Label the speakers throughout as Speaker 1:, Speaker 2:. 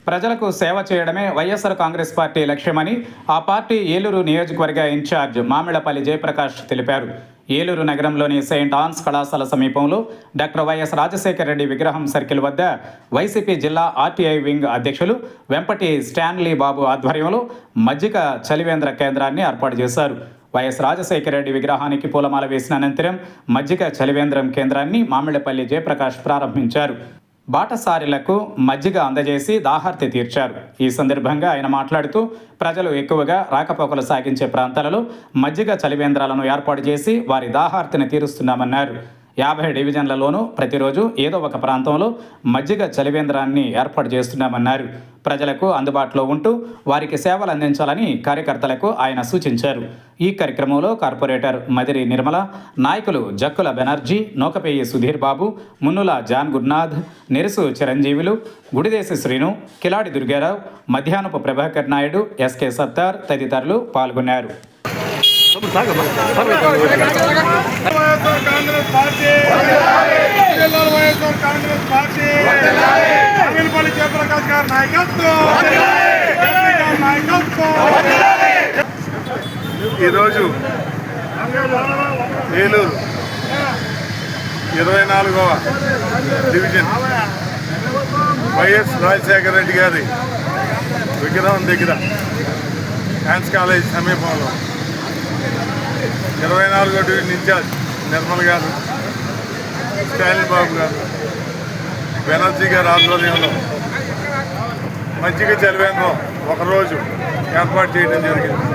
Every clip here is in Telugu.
Speaker 1: ప్రజలకు సేవ చేయడమే వైఎస్ఆర్ కాంగ్రెస్ పార్టీ లక్ష్యమని ఆ పార్టీ ఏలూరు నియోజకవర్గ ఇన్ఛార్జ్ మామిళ్లపల్లి జయప్రకాష్ తెలిపారు. ఏలూరు నగరంలోని సెయింట్ ఆన్స్ కళాశాల సమీపంలో డాక్టర్ వైఎస్ రాజశేఖర రెడ్డి విగ్రహం సర్కిల్ వద్ద వైసీపీ జిల్లా ఆర్టీఐ వింగ్ అధ్యక్షులు వెంపటి స్టాన్లీ బాబు ఆధ్వర్యంలో మజ్జిగ చలివేంద్ర కేంద్రాన్ని ఏర్పాటు చేశారు. వైఎస్ రాజశేఖర రెడ్డి విగ్రహానికి పూలమాల వేసిన అనంతరం మజ్జిగ చలివేంద్రం కేంద్రాన్ని మామిళ్లపల్లి జయప్రకాష్ ప్రారంభించారు. బాటసారిలకు మజ్జిగ అందజేసి దాహార్తి తీర్చారు. ఈ సందర్భంగా ఆయన మాట్లాడుతూ ప్రజలు ఎక్కువగా రాకపోకలు సాగించే ప్రాంతాలలో మజ్జిగ చలివేంద్రాలను ఏర్పాటు చేసి వారి దాహార్తిని తీరుస్తున్నామన్నారు. 50 డివిజన్లలోనూ ప్రతిరోజు ఏదో ఒక ప్రాంతంలో మజ్జిగ చలివేంద్రాన్ని ఏర్పాటు చేస్తున్నామన్నారు. ప్రజలకు అందుబాటులో ఉంటూ వారికి సేవలు అందించాలని కార్యకర్తలకు ఆయన సూచించారు. ఈ కార్యక్రమంలో కార్పొరేటర్ మదిరి నిర్మల, నాయకులు జక్కుల బెనర్జీ, నూకపేయి సుధీర్ బాబు, మున్నుల జాన్ గురునాథ్, నెరుసు చిరంజీవులు, గుడిదేశి శ్రీను, కిలాడి దుర్గారావు, మధ్యాహ్నపు ప్రభాకర్ నాయుడు, ఎస్కే సత్తార్ తదితరులు పాల్గొన్నారు.
Speaker 2: ఈరోజు ఏలూరు 24వ డివిజన్ వైఎస్ రాజశేఖర రెడ్డి గారి విగ్రహం దగ్గర సైన్స్ కాలేజ్ సమీపంలో 24వ డివిజన్ ఇన్ఛార్జ్ నిర్మల్ గారు, స్టాలిన్ బాబు గారు, బెనర్జీ గారి ఆధ్వర్యంలో మజ్జిగ చలివేంద్రం ఒకరోజు ఏర్పాటు చేయడం జరిగింది.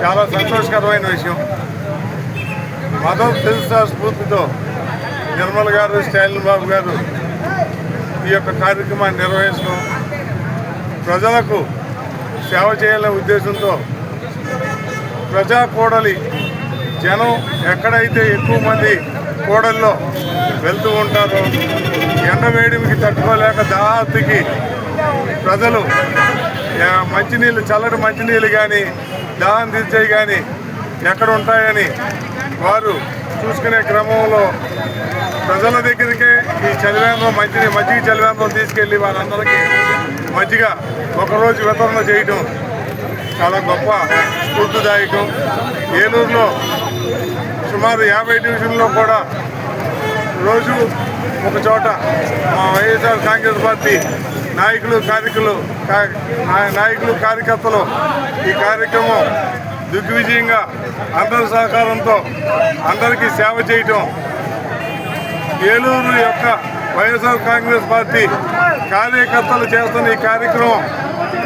Speaker 2: చాలా సంతోషకరమైన విషయం. మదర్ తెరిసా స్ఫూర్తితో నిర్మల్ గారు, స్టాలిన్ బాబు గారు ఈ యొక్క కార్యక్రమాన్ని నిర్వహించడం, ప్రజలకు సేవ చేయాలనే ఉద్దేశంతో ప్రజా కూడలి జనం ఎక్కడైతే ఎక్కువ మంది కూడల్లో వెళ్తూ ఉంటారో, ఎండవేడికి తట్టుకోలేక దాహార్తికి ప్రజలు మంచినీళ్ళు, చల్లటి మంచినీళ్ళు కానీ దాహం తీర్చేవి కానీ ఎక్కడ ఉంటాయని వారు చూసుకునే క్రమంలో ప్రజల దగ్గరికే ఈ చలివేంద్రం మజ్జిగ చలివేంద్రం తీసుకెళ్ళి వారందరికీ మజ్జిగ ఒకరోజు వితరణ చేయడం చాలా గొప్ప స్ఫూర్తిదాయకం. ఏలూరులో సుమారు 50 డివిజన్లో కూడా రోజు ఒక చోట మా వైఎస్ఆర్ కాంగ్రెస్ పార్టీ నాయకులు కార్యకర్తలు ఈ కార్యక్రమం దిగ్విజయంగా అందరి సహకారంతో అందరికీ సేవ చేయటం, ఏలూరు యొక్క వైఎస్ఆర్ కాంగ్రెస్ పార్టీ కార్యకర్తలు చేస్తున్న ఈ కార్యక్రమం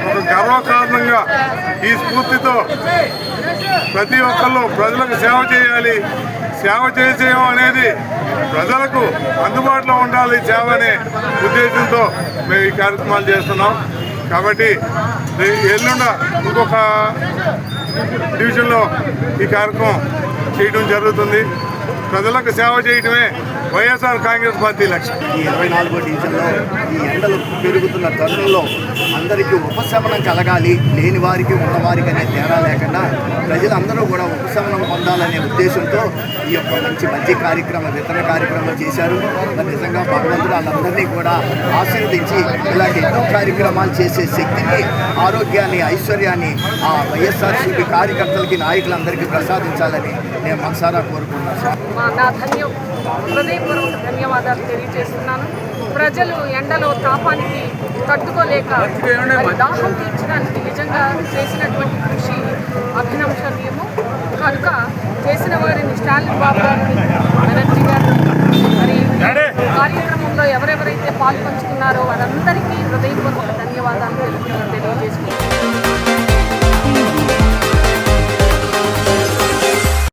Speaker 2: ఒక గర్వకారణంగా ఈ స్ఫూర్తితో ప్రతి ఒక్కళ్ళు ప్రజలకు సేవ చేయాలి, సేవ చేసేయం అనేది ప్రజలకు అందుబాటులో ఉండాలి సేవ అనే ఉద్దేశంతో మేము ఈ కార్యక్రమాలు చేస్తున్నాం. కాబట్టి ఎల్లుండ ఇంకొక డివిజన్లో ఈ కార్యక్రమం చేయడం జరుగుతుంది. ప్రజలకు సేవ చేయడమే వైఎస్ఆర్ కాంగ్రెస్ పార్టీ లక్ష్యం.
Speaker 3: ఈ 24వ డివిజన్లో ఈ ఎండలు పెరుగుతున్న తరుణంలో అందరికీ ఉపశమనం కలగాలి, లేని వారికి ఉన్నవారికి అనే తేడా లేకుండా ప్రజలందరూ కూడా ఉపశమనం పొందాలనే ఉద్దేశంతో ఈ యొక్క మంచి వితరణ కార్యక్రమం చేశారు. మరి నిజంగా భగవంతుడు వాళ్ళందరినీ కూడా ఆశీర్వదించి ఇలాంటి ఎన్నో కార్యక్రమాలు చేసే శక్తిని, ఆరోగ్యాన్ని, ఐశ్వర్యాన్ని ఆ వైఎస్ఆర్సీపీ కార్యకర్తలకి, నాయకులందరికీ ప్రసాదించాలని నేను మనసారా కోరుకుంటున్నాను.
Speaker 4: హృదయపూర్వక ధన్యవాదాలు తెలియజేస్తున్నాను. ప్రజలు ఎండలో తాపానికి తట్టుకోలేక దాహం తీర్చడానికి నిజంగా చేసినటువంటి కృషి అభినందనీయము. కనుక చేసిన వారిని స్టాలిన్ బాబు గారిని, బెనర్జీ గారిని, మరి కార్యక్రమంలో ఎవరెవరైతే పాల్పంచుకున్నారో వారందరికీ హృదయపూర్వక